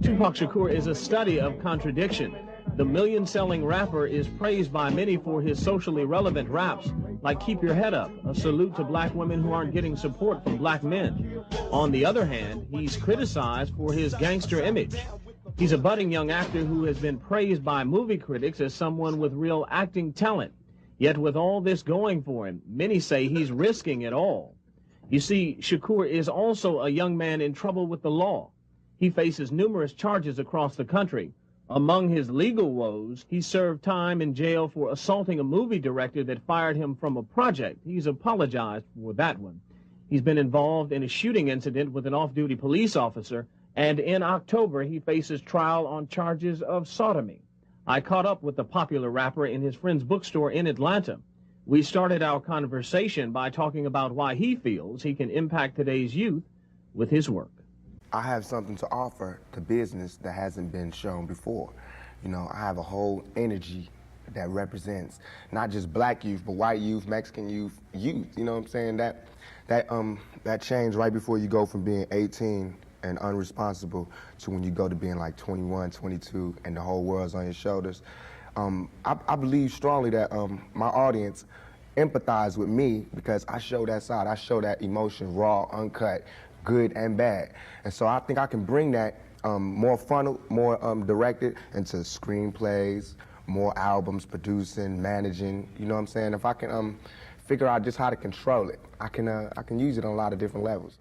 Tupac Shakur is a study of contradiction. The million-selling rapper is praised by many for his socially relevant raps, like Keep Your Head Up, a salute to black women who aren't getting support from black men. On the other hand, he's criticized for his gangster image. He's a budding young actor who has been praised by movie critics as someone with real acting talent. Yet with all this going for him, many say he's risking it all. You see, Shakur is also a young man in trouble with the law. He faces numerous charges across the country. Among his legal woes, he served time in jail for assaulting a movie director that fired him from a project. He's apologized for that one. He's been involved in a shooting incident with an off-duty police officer, and in October, he faces trial on charges of sodomy. I caught up with the popular rapper in his friend's bookstore in Atlanta. We started our conversation by talking about why he feels he can impact today's youth with his work. I have something to offer to business that hasn't been shown before. You know, I have a whole energy that represents not just black youth, but white youth, Mexican youth, you know what I'm saying? That change right before you go from being 18 and unresponsible to when you go to being like 21, 22, and the whole world's on your shoulders. I believe strongly that my audience empathize with me because I show that side. I show that emotion, raw, uncut, good and bad. And so I think I can bring that more funnel, more directed into screenplays, more albums, producing, managing, you know what I'm saying? If I can figure out just how to control it, I can use it on a lot of different levels.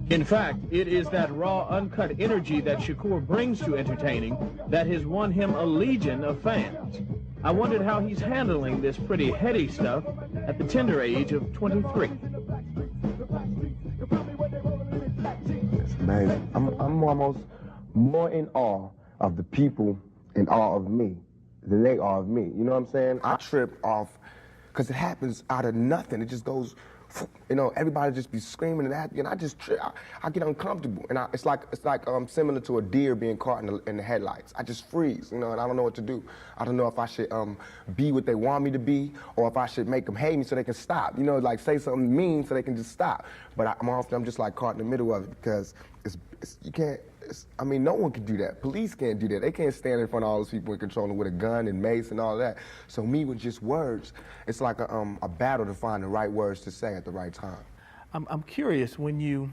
In fact, it is that raw, uncut energy that Shakur brings to entertaining that has won him a legion of fans. I wondered how he's handling this pretty heady stuff at the tender age of 23. It's amazing. I'm almost more in awe of the people in awe of me than they are of me. You know what I'm saying? I trip off because it happens out of nothing. It just goes, you know, everybody just be screaming and acting, and I just trip. I get uncomfortable, and it's like similar to a deer being caught in the headlights. I just freeze, you know, and I don't know what to do. I don't know if I should be what they want me to be, or if I should make them hate me so they can stop. You know, like say something mean so they can just stop. But I'm just like caught in the middle of it because you can't. I mean, no one can do that. Police can't do that. They can't stand in front of all those people and control them with a gun and mace and all that. So me with just words, it's like a battle to find the right words to say at the right time. I'm curious, when you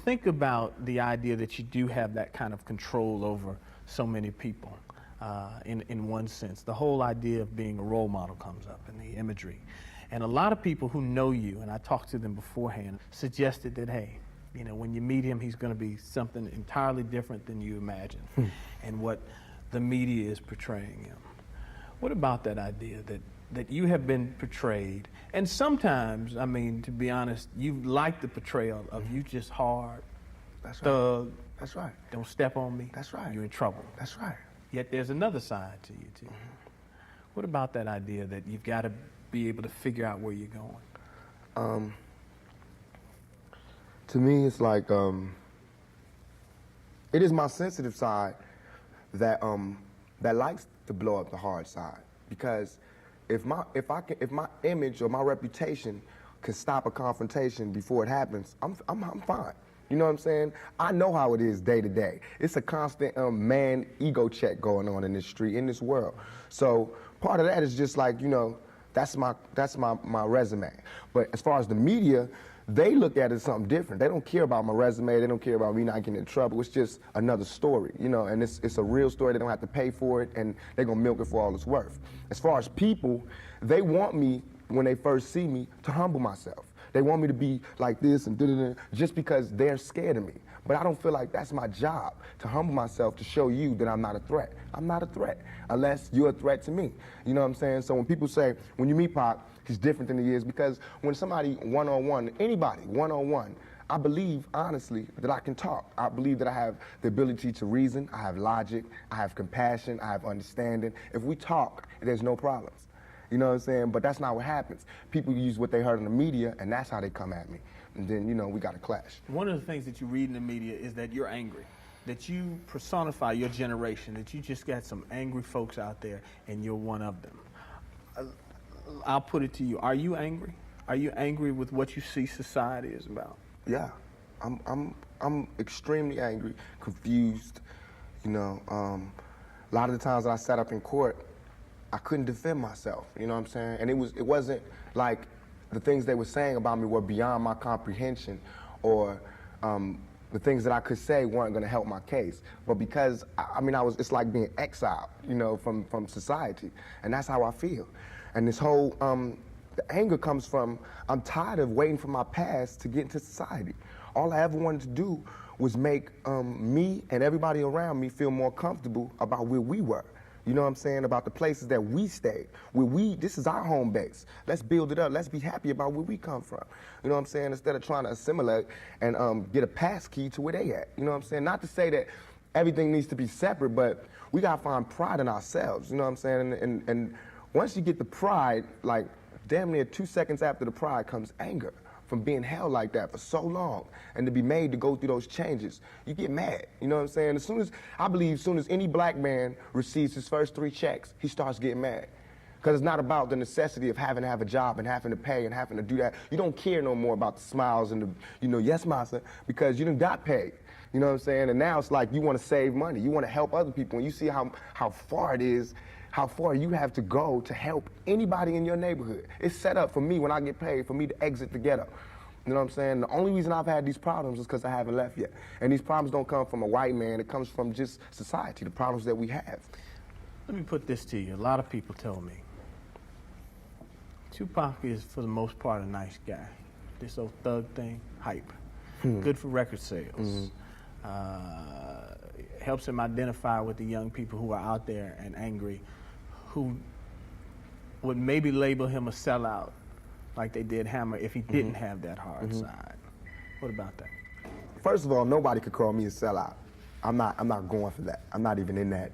think about the idea that you do have that kind of control over so many people, in one sense, the whole idea of being a role model comes up in the imagery. And a lot of people who know you, and I talked to them beforehand, suggested that, hey, you know, when you meet him, he's going to be something entirely different than you imagine and what the media is portraying him. What about that idea that you have been portrayed, and sometimes, I mean, to be honest, you like the portrayal of you just hard, That's right. thug, That's right. don't step on me, That's right. you're in trouble. That's right. Yet there's another side to you, too. What about that idea that you've got to be able to figure out where you're going? To me, it's like it is my sensitive side that likes to blow up the hard side. Because if my image or my reputation can stop a confrontation before it happens, I'm fine. You know what I'm saying? I know how it is day to day. It's a constant man ego check going on in this street, in this world. So part of that is just like, you know, that's my resume. But as far as the media, they look at it as something different. They don't care about my resume. They don't care about me not getting in trouble. It's just another story, you know, and it's a real story. They don't have to pay for it, and they're going to milk it for all it's worth. As far as people, they want me, when they first see me, to humble myself. They want me to be like this and da-da-da, just because they're scared of me. But I don't feel like that's my job, to humble myself, to show you that I'm not a threat. I'm not a threat, unless you're a threat to me. You know what I'm saying? So when people say, when you meet Pac, he's different than he is, because when somebody one-on-one, anybody one-on-one, I believe, honestly, that I can talk. I believe that I have the ability to reason, I have logic, I have compassion, I have understanding. If we talk, there's no problems. You know what I'm saying? But that's not what happens. People use what they heard in the media, and that's how they come at me. And then, you know, we got to clash. One of the things that you read in the media is that you're angry, that you personify your generation, that you just got some angry folks out there, and you're one of them. I'll put it to you. Are you angry? Are you angry with what you see society is about? Yeah. I'm extremely angry, confused. You know, a lot of the times that I sat up in court, I couldn't defend myself. You know what I'm saying? And it wasn't like the things they were saying about me were beyond my comprehension, or the things that I could say weren't going to help my case. But because it's like being exiled, you know, from society, and that's how I feel. And this whole the anger comes from, I'm tired of waiting for my past to get into society. All I ever wanted to do was make me and everybody around me feel more comfortable about where we were. You know what I'm saying? About the places that we stayed. This is our home base. Let's build it up. Let's be happy about where we come from. You know what I'm saying? Instead of trying to assimilate and get a pass key to where they at. You know what I'm saying? Not to say that everything needs to be separate, but we gotta find pride in ourselves. You know what I'm saying? And once you get the pride, like damn near 2 seconds after the pride comes anger. From being held like that for so long, and to be made to go through those changes, you get mad. You know what I'm saying? I believe as soon as any black man receives his first 3 checks, he starts getting mad. Because it's not about the necessity of having to have a job and having to pay and having to do that. You don't care no more about the smiles and the, yes, massa, because you done got paid. You know what I'm saying? And now it's like you want to save money. You want to help other people. And you see how far it is, how far you have to go to help anybody in your neighborhood. It's set up for me when I get paid, for me to exit the ghetto. You know what I'm saying? The only reason I've had these problems is because I haven't left yet. And these problems don't come from a white man. It comes from just society, the problems that we have. Let me put this to you. A lot of people tell me Tupac is, for the most part, a nice guy. This old thug thing, hype. Good for record sales. Helps him identify with the young people who are out there and angry, who would maybe label him a sellout, like they did Hammer, if he didn't have that hard side. What about that? First of all, nobody could call me a sellout. I'm not going for that. I'm not even in that.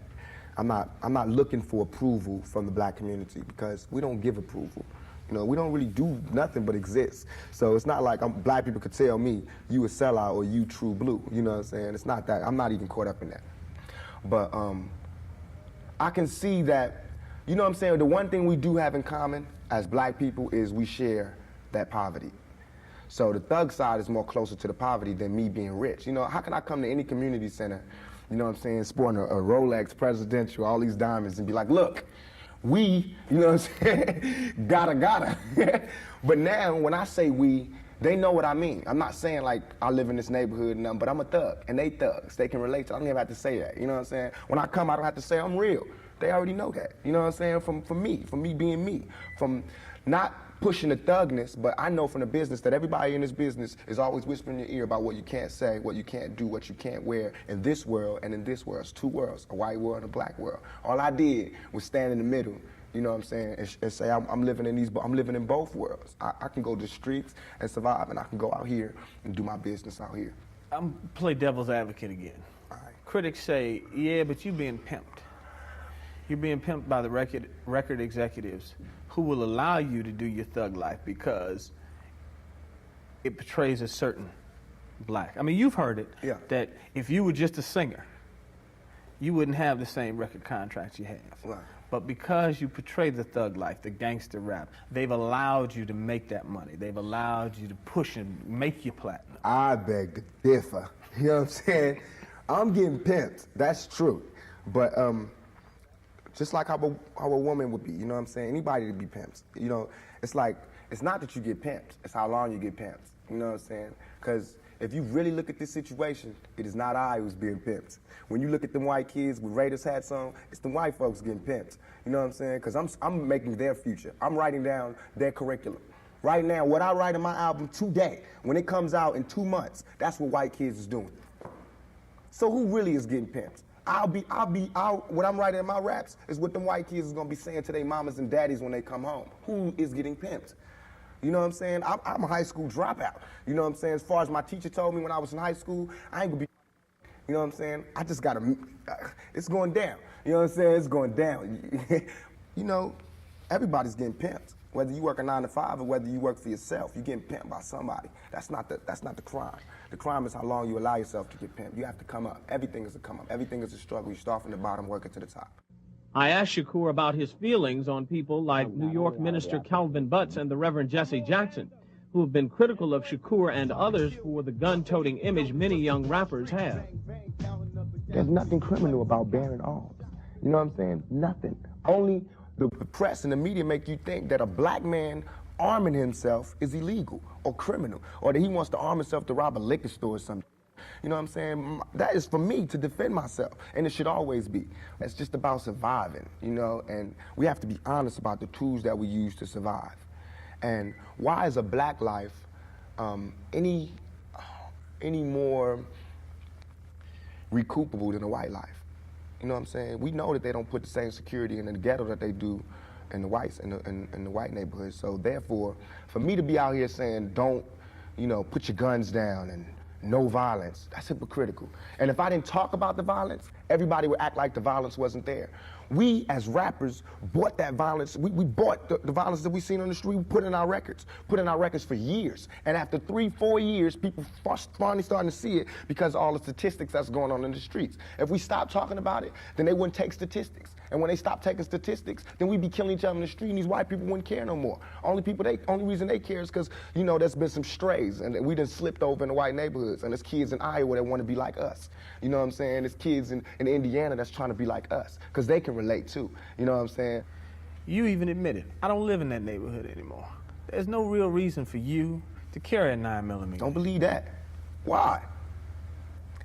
I'm not looking for approval from the black community, because we don't give approval. You know, we don't really do nothing but exist. So it's not like black people could tell me, you a sellout or you true blue. You know what I'm saying? It's not that. I'm not even caught up in that. But I can see that, you know what I'm saying, the one thing we do have in common as black people is we share that poverty. So the thug side is more closer to the poverty than me being rich. You know, how can I come to any community center, you know what I'm saying, sporting a Rolex Presidential, all these diamonds, and be like, look, we, you know what I'm saying, gotta. But now, when I say we, they know what I mean. I'm not saying like I live in this neighborhood and nothing, but I'm a thug, and they thugs. They can relate to it. I don't even have to say that, you know what I'm saying? When I come, I don't have to say I'm real. They already know that, you know what I'm saying? From me being me, from not pushing the thugness, but I know from the business that everybody in this business is always whispering in your ear about what you can't say, what you can't do, what you can't wear in this world and in this world. It's 2 worlds, a white world and a black world. All I did was stand in the middle, you know what I'm saying, and say I'm living in both worlds. I can go to the streets and survive, and I can go out here and do my business out here. I'm play devil's advocate again. All right. Critics say, yeah, but you're being pimped. You're being pimped by the record executives who will allow you to do your thug life because it portrays a certain black. I mean, you've heard it, yeah, that if you were just a singer, you wouldn't have the same record contracts you have. Right. But because you portray the thug life, the gangster rap, they've allowed you to make that money. They've allowed you to push and make your platinum. I beg to differ. You know what I'm saying? I'm getting pimped. That's true. But just like how a woman would be, you know what I'm saying? Anybody to be pimped. You know, it's like, it's not that you get pimped, it's how long you get pimped. You know what I'm saying? Because if you really look at this situation, it is not I who's being pimped. When you look at them white kids with Raiders hats on, it's the white folks getting pimped. You know what I'm saying? Because I'm making their future. I'm writing down their curriculum. Right now, what I write in my album today, when it comes out in 2 months, that's what white kids is doing. So who really is getting pimped? What I'm writing in my raps is what them white kids is gonna be saying to their mamas and daddies when they come home. Who is getting pimped? You know what I'm saying? I'm a high school dropout. You know what I'm saying? As far as my teacher told me when I was in high school, I ain't gonna be, you know what I'm saying? I just gotta, it's going down. You know what I'm saying? It's going down. You know, everybody's getting pimped. Whether you work a 9 to 5 or whether you work for yourself, you're getting pimped by somebody. That's not the crime. The crime is how long you allow yourself to get pimped. You have to come up. Everything is a come up. Everything is a struggle. You start from the bottom, working to the top. I asked Shakur about his feelings on people like New York minister Calvin Butts and the Reverend Jesse Jackson, who have been critical of Shakur and others for the gun-toting image many young rappers have. There's nothing criminal about bearing arms. You know what I'm saying? Nothing. Only the press and the media make you think that a black man arming himself is illegal or criminal, or that he wants to arm himself to rob a liquor store or something. You know what I'm saying? That is for me to defend myself, and it should always be. It's just about surviving, you know, and we have to be honest about the tools that we use to survive. And why is a black life any more recoupable than a white life? You know what I'm saying? We know that they don't put the same security in the ghetto that they do in the whites in the white neighborhoods. So therefore, for me to be out here saying don't, you know, put your guns down and no violence, that's hypocritical. And if I didn't talk about the violence, everybody would act like the violence wasn't there. We, as rappers, bought that violence. We bought the violence that we seen on the street. We put in our records for years. And after 3-4 years, people finally starting to see it because of all the statistics that's going on in the streets. If we stop talking about it, then they wouldn't take statistics. And when they stop taking statistics, then we'd be killing each other in the street, and these white people wouldn't care no more. Only reason they care is because, you know, there's been some strays, and we done slipped over in the white neighborhoods, and there's kids in Iowa that want to be like us. You know what I'm saying? There's kids in Indiana that's trying to be like us, because they can relate too. You know what I'm saying? You even admitted, I don't live in that neighborhood anymore. There's no real reason for you to carry a 9mm. Don't believe that. Why?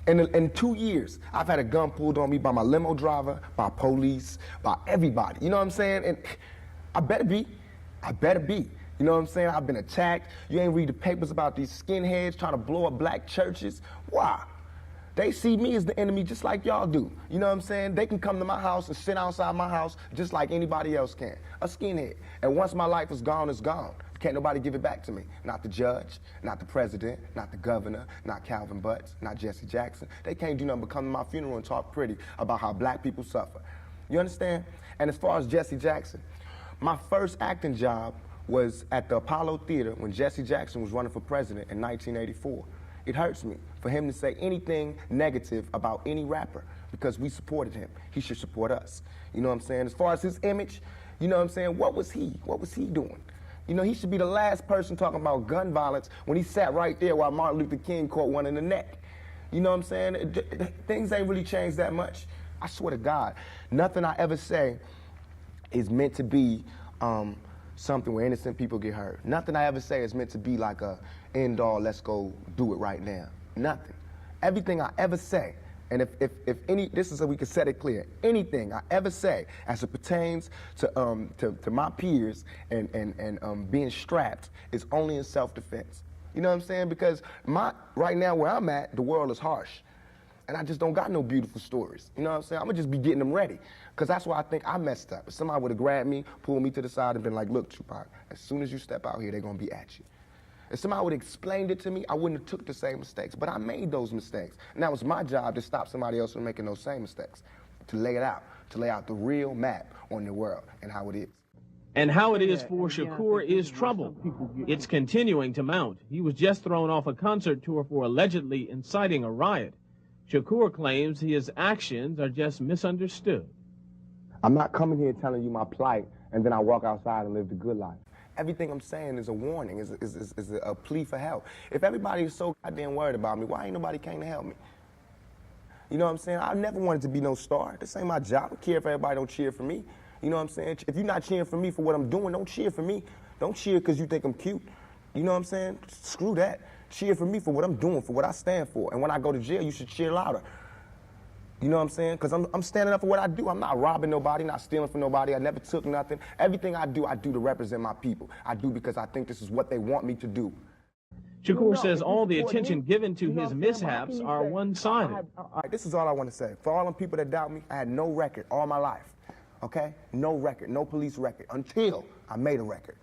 In 2 years, I've had a gun pulled on me by my limo driver, by police, by everybody. You know what I'm saying? And I better be. You know what I'm saying? I've been attacked. You ain't read the papers about these skinheads trying to blow up black churches. Why? They see me as the enemy just like y'all do. You know what I'm saying? They can come to my house and sit outside my house just like anybody else can. A skinhead. And once my life is gone, it's gone. Can't nobody give it back to me. Not the judge, not the president, not the governor, not Calvin Butts, not Jesse Jackson. They can't do nothing but come to my funeral and talk pretty about how black people suffer. You understand? And as far as Jesse Jackson, my first acting job was at the Apollo Theater when Jesse Jackson was running for president in 1984. It hurts me for him to say anything negative about any rapper because we supported him. He should support us. You know what I'm saying? As far as his image, you know what I'm saying? What was he doing? You know, he should be the last person talking about gun violence when he sat right there while Martin Luther King caught one in the neck. You know what I'm saying? Things ain't really changed that much. I swear to God, nothing I ever say is meant to be something where innocent people get hurt. Nothing I ever say is meant to be like a end all, let's go do it right now. Nothing. Everything I ever say, and if any, this is so we can set it clear, anything I ever say as it pertains to my peers and being strapped is only in self-defense. You know what I'm saying? Because right now where I'm at, the world is harsh. And I just don't got no beautiful stories. You know what I'm saying? I'm gonna just be getting them ready. Because that's why I think I messed up. If somebody would have grabbed me, pulled me to the side and been like, look, Tupac, as soon as you step out here, they're gonna be at you. If somebody would have explained it to me, I wouldn't have took the same mistakes. But I made those mistakes. And that was my job to stop somebody else from making those same mistakes. To lay it out. To lay out the real map on the world and how it is. And how it is for Shakur is trouble. It's continuing to mount. He was just thrown off a concert tour for allegedly inciting a riot. Shakur claims his actions are just misunderstood. I'm not coming here telling you my plight and then I walk outside and live the good life. Everything I'm saying is a warning, is a plea for help. If everybody is so goddamn worried about me, why ain't nobody came to help me? You know what I'm saying? I never wanted to be no star. This ain't my job. I don't care if everybody don't cheer for me. You know what I'm saying? If you're not cheering for me for what I'm doing, don't cheer for me. Don't cheer because you think I'm cute. You know what I'm saying? Screw that. Cheer for me for what I'm doing, for what I stand for. And when I go to jail, you should cheer louder. You know what I'm saying? Because I'm standing up for what I do. I'm not robbing nobody, not stealing from nobody. I never took nothing. Everything I do to represent my people. I do because I think this is what they want me to do. Shakur says all the attention given to his mishaps are one-sided. All right, this is all I want to say. For all them people that doubt me, I had no record all my life. Okay? No record, no police record, until I made a record.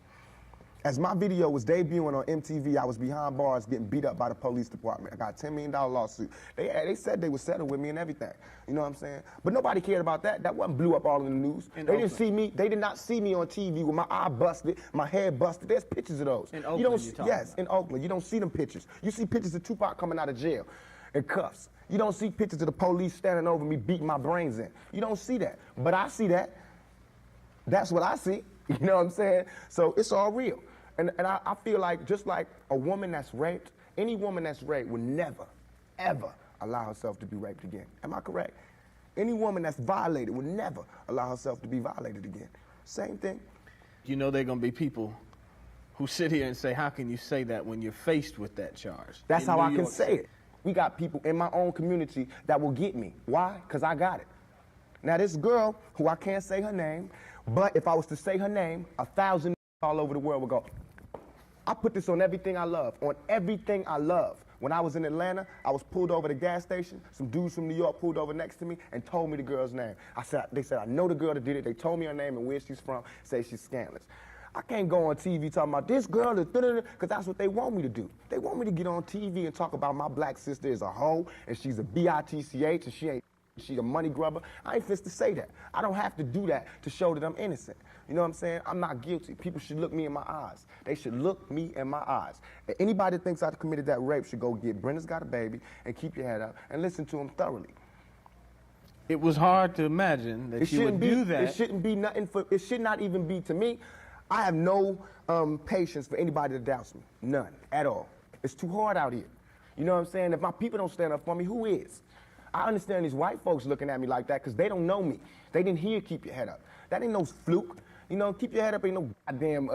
As my video was debuting on MTV, I was behind bars getting beat up by the police department. I got a $10 million lawsuit. They said they would settle with me and everything. You know what I'm saying? But nobody cared about that. That wasn't blew up all in the news. They didn't see me. They did not see me on TV with my eye busted, my head busted. There's pictures of those. In Oakland, yes, in Oakland. You don't see them pictures. You see pictures of Tupac coming out of jail in cuffs. You don't see pictures of the police standing over me beating my brains in. You don't see that. But I see that. That's what I see. You know what I'm saying? So it's all real. And I feel like just like a woman that's raped, any woman that's raped would never, ever allow herself to be raped again. Am I correct? Any woman that's violated would never allow herself to be violated again. Same thing. You know there are going to be people who sit here and say, how can you say that when you're faced with that charge? That's In how New I can York say it. We got people in my own community that will get me. Why? Because I got it. Now this girl, who I can't say her name, but if I was to say her name, 1,000 all over the world would go, I put this on everything I love, on everything I love. When I was in Atlanta, I was pulled over at the gas station. Some dudes from New York pulled over next to me and told me the girl's name. They said, I know the girl that did it. They told me her name and where she's from, say she's scandalous. I can't go on TV talking about this girl, because that's what they want me to do. They want me to get on TV and talk about my black sister is a hoe, and she's a bitch, and she's a money grubber. I ain't fit to say that. I don't have to do that to show that I'm innocent. You know what I'm saying? I'm not guilty. People should look me in my eyes. They should look me in my eyes. And anybody that thinks I committed that rape should go get Brenda's Got a Baby and keep your head up and listen to him thoroughly. It was hard to imagine that you would do that. It shouldn't be nothing for, it should not even be to me. I have no patience for anybody that doubts me. None at all. It's too hard out here. You know what I'm saying? If my people don't stand up for me, who is? I understand these white folks looking at me like that because they don't know me. They didn't hear keep your head up. That ain't no fluke. You know, keep your head up ain't no goddamn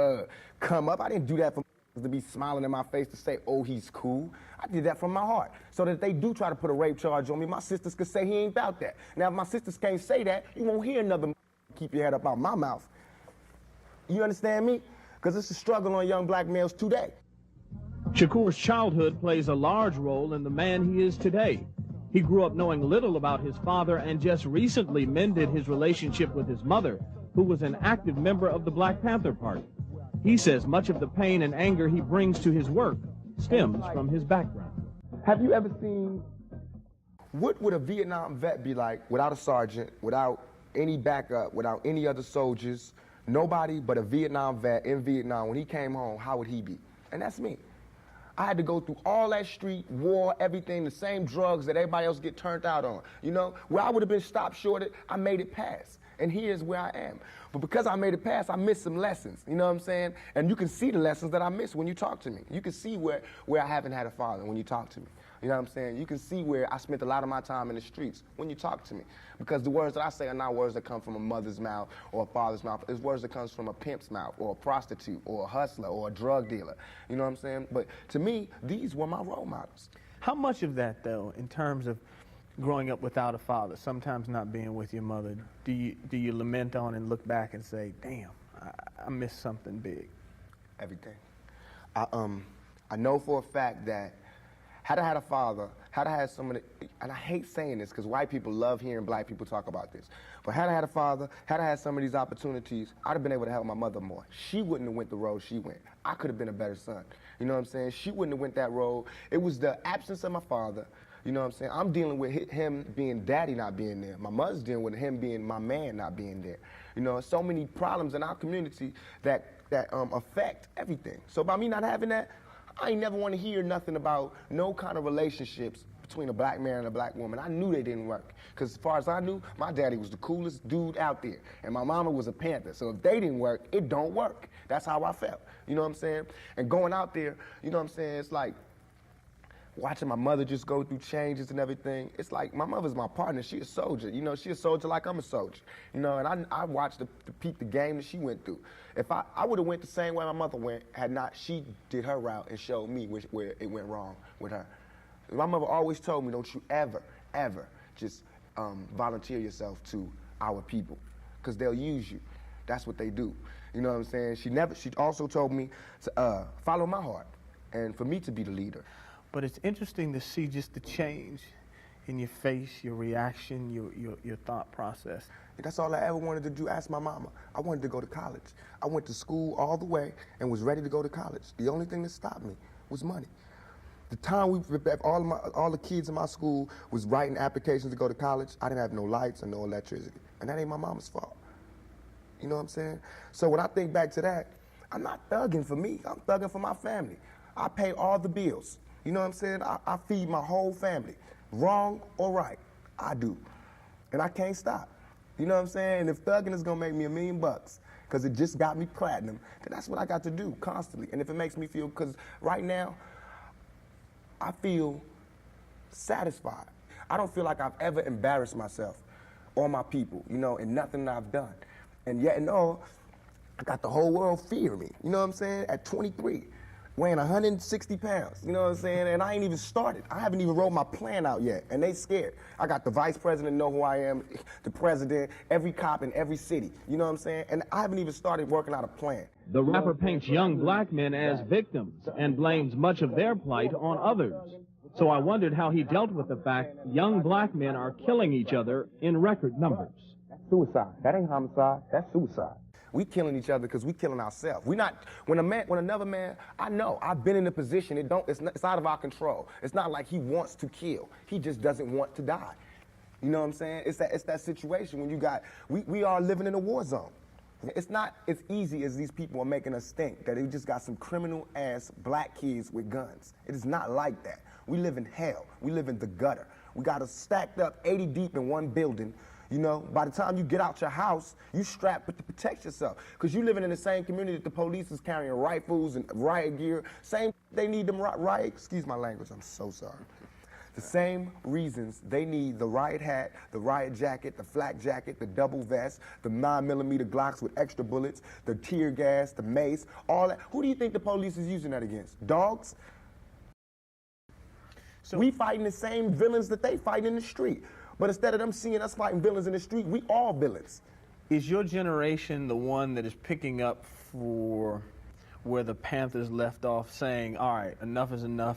come up. I didn't do that for to be smiling in my face to say, oh, he's cool. I did that from my heart. So that if they do try to put a rape charge on me, my sisters could say he ain't about that. Now, if my sisters can't say that, you won't hear another keep your head up out my mouth. You understand me? Because it's a struggle on young black males today. Shakur's childhood plays a large role in the man he is today. He grew up knowing little about his father and just recently mended his relationship with his mother, who was an active member of the Black Panther Party. He says much of the pain and anger he brings to his work stems from his background. Have you ever seen, what would a Vietnam vet be like without a sergeant, without any backup, without any other soldiers, nobody but a Vietnam vet in Vietnam? When he came home, how would he be? And that's me. I had to go through all that street, war, everything, the same drugs that everybody else get turned out on. You know, where I would have been stopped short, I made it past. And here's where I am. But because I made it past, I missed some lessons. You know what I'm saying? And you can see the lessons that I missed when you talk to me. You can see where I haven't had a father when you talk to me. You know what I'm saying? You can see where I spent a lot of my time in the streets when you talk to me. Because the words that I say are not words that come from a mother's mouth or a father's mouth. It's words that comes from a pimp's mouth or a prostitute or a hustler or a drug dealer. You know what I'm saying? But to me, these were my role models. How much of that, though, in terms of growing up without a father, sometimes not being with your mother, do you lament on and look back and say, damn, I missed something big? Everything. I know for a fact that had I had a father, had I had someone, and I hate saying this because white people love hearing black people talk about this, but had I had a father, had I had some of these opportunities, I'd have been able to help my mother more. She wouldn't have went the road she went. I could have been a better son. You know what I'm saying? She wouldn't have went that road. It was the absence of my father. You know what I'm saying? I'm dealing with him being daddy not being there. My mother's dealing with him being my man not being there. You know, so many problems in our community that affect everything. So by me not having that, I ain't never want to hear nothing about no kind of relationships between a black man and a black woman. I knew they didn't work. Because as far as I knew, my daddy was the coolest dude out there. And my mama was a Panther. So if they didn't work, it don't work. That's how I felt. You know what I'm saying? And going out there, you know what I'm saying? It's like watching my mother just go through changes and everything. It's like my mother's my partner. She a soldier. You know, she a soldier like I'm a soldier. You know, and I watched the peep the game that she went through. If I would have went the same way my mother went had not she did her route and showed me where it went wrong with her. My mother always told me, don't you ever, ever just volunteer yourself to our people because they'll use you. That's what they do. You know what I'm saying? She also told me to follow my heart and for me to be the leader. But it's interesting to see just the change in your face, your reaction, your thought process. That's all I ever wanted to do. Ask my mama. I wanted to go to college. I went to school all the way and was ready to go to college. The only thing that stopped me was money. The time all the kids in my school was writing applications to go to college, I didn't have no lights and no electricity. And that ain't my mama's fault. You know what I'm saying? So when I think back to that, I'm not thugging for me. I'm thugging for my family. I pay all the bills. You know what I'm saying? I feed my whole family. Wrong or right, I do. And I can't stop. You know what I'm saying? And if thugging is gonna make me $1 million, because because it just got me platinum, then that's what I got to do constantly. And if it makes me feel, because right now, I feel satisfied. I don't feel like I've ever embarrassed myself or my people, you know, in nothing that I've done. And yet and all, I got the whole world fearing me, you know what I'm saying? At 23, weighing 160 pounds, you know what I'm saying? And I ain't even started. I haven't even wrote my plan out yet, and they scared. I got the vice president know who I am, the president, every cop in every city, you know what I'm saying? And I haven't even started working out a plan. The rapper paints young black men as victims and blames much of their plight on others. So I wondered how he dealt with the fact young black men are killing each other in record numbers. Suicide. That ain't homicide. That's suicide. We killing each other because we killing ourselves. We not, when another man, I know, I've been in a position, it's out of our control. It's not like he wants to kill. He just doesn't want to die. You know what I'm saying? It's that situation when you got, we are living in a war zone. It's not as easy as these people are making us think, that they just got some criminal ass black kids with guns. It is not like that. We live in hell. We live in the gutter. We got us stacked up 80 deep in one building. You know, by the time you get out your house, you strapped to protect yourself. Because you living in the same community that the police is carrying rifles and riot gear. Same, they need them riot, excuse my language, I'm so sorry. The same reasons they need the riot hat, the riot jacket, the flak jacket, the double vest, the 9mm Glocks with extra bullets, the tear gas, the mace, all that. Who do you think the police is using that against? Dogs? So we fighting the same villains that they fight in the street. But instead of them seeing us fighting villains in the street, we all villains. Is your generation the one that is picking up for where the Panthers left off, saying, all right, enough is enough?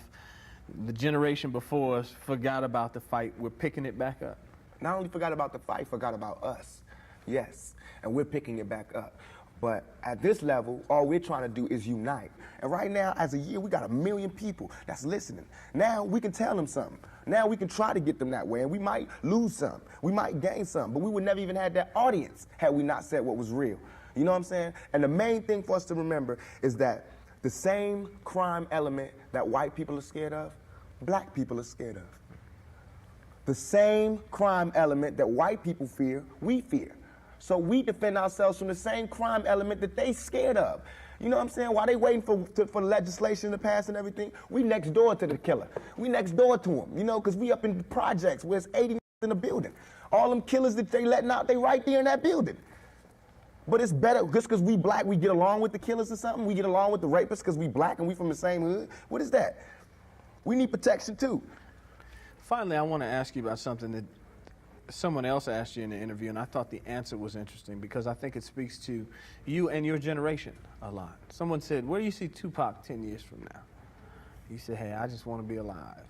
The generation before us forgot about the fight. We're picking it back up. Not only forgot about the fight, forgot about us. Yes, and we're picking it back up. But at this level, all we're trying to do is unite. And right now, as a year, we got 1 million people that's listening. Now we can tell them something. Now we can try to get them that way, and we might lose some. We might gain some, but we would never even had that audience had we not said what was real. You know what I'm saying? And the main thing for us to remember is that the same crime element that white people are scared of, black people are scared of. The same crime element that white people fear, we fear. So we defend ourselves from the same crime element that they scared of. You know what I'm saying? While they waiting for legislation to pass and everything, we next door to the killer. We next door to him, you know, because we up in the projects where it's 80 in the building. All them killers that they letting out, they right there in that building. But it's better, just because we black, we get along with the killers or something? We get along with the rapists because we black and we from the same hood? What is that? We need protection too. Finally, I want to ask you about something that someone else asked you in the interview, and I thought the answer was interesting because I think it speaks to you and your generation a lot. Someone said, where do you see Tupac 10 years from now? You said, hey, I just want to be alive.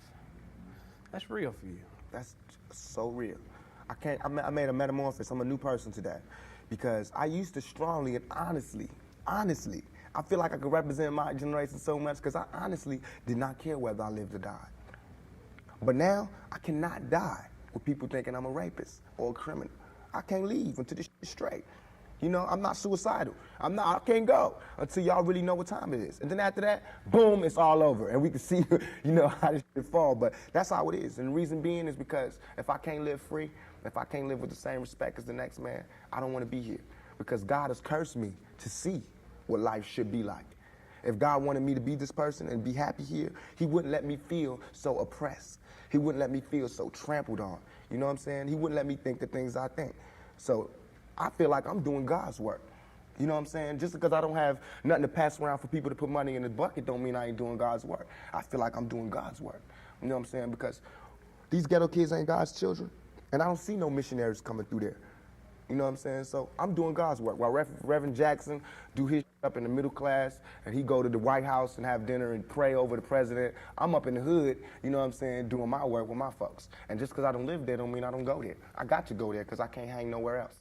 That's real for you. That's so real. I made a metamorphosis. I'm a new person today because I used to strongly and honestly, I feel like I could represent my generation so much because I honestly did not care whether I lived or died. But now, I cannot die with people thinking I'm a rapist or a criminal. I can't leave until this shit is straight. You know, I'm not suicidal. I can't go until y'all really know what time it is. And then after that, boom, it's all over. And we can see, you know, how this shit fall. But that's how it is. And the reason being is because if I can't live free, if I can't live with the same respect as the next man, I don't want to be here. Because God has cursed me to see what life should be like. If God wanted me to be this person and be happy here, he wouldn't let me feel so oppressed. He wouldn't let me feel so trampled on. You know what I'm saying? He wouldn't let me think the things I think. So I feel like I'm doing God's work. You know what I'm saying? Just because I don't have nothing to pass around for people to put money in the bucket don't mean I ain't doing God's work. I feel like I'm doing God's work. You know what I'm saying? Because these ghetto kids ain't God's children, and I don't see no missionaries coming through there. You know what I'm saying? So I'm doing God's work. While Reverend Jackson do his up in the middle class, and he go to the White House and have dinner and pray over the president, I'm up in the hood, you know what I'm saying, doing my work with my folks. And just because I don't live there don't mean I don't go there. I got to go there because I can't hang nowhere else.